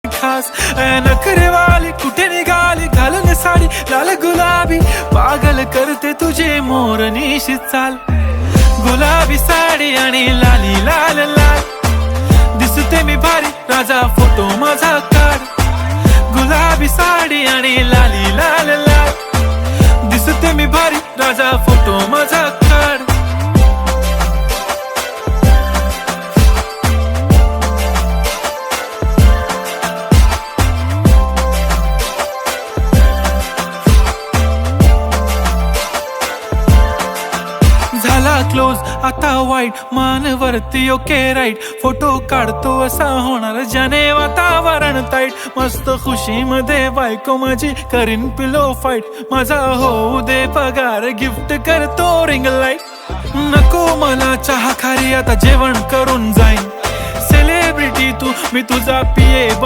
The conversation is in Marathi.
खास नखरेवाली कुठे निघाली घालून साडी लाल गुलाबी पागल करते तुझे मोरनीशी चाल गुलाबी साडी आणि लाली लाल लाल दिसते मी भारी राजा फोटो माझा काढ गुलाबी साडी आणि लाली लाल लाल दिसते मी भारी राजा फोटो माझा काढ झाला क्लोज आता वाईट मानवरती ओके राईट फोटो काढतो असा होणार ज्याने वातावरण ताईट मस्त खुशी मध्ये बायको माझी करीन पिलो फाईट माझा होऊ दे पगार गिफ्ट करतो रिंग लाईट नको मला चहा खारी आता जेवण करून जाईन सेलिब्रिटी तू मी तुझा पिये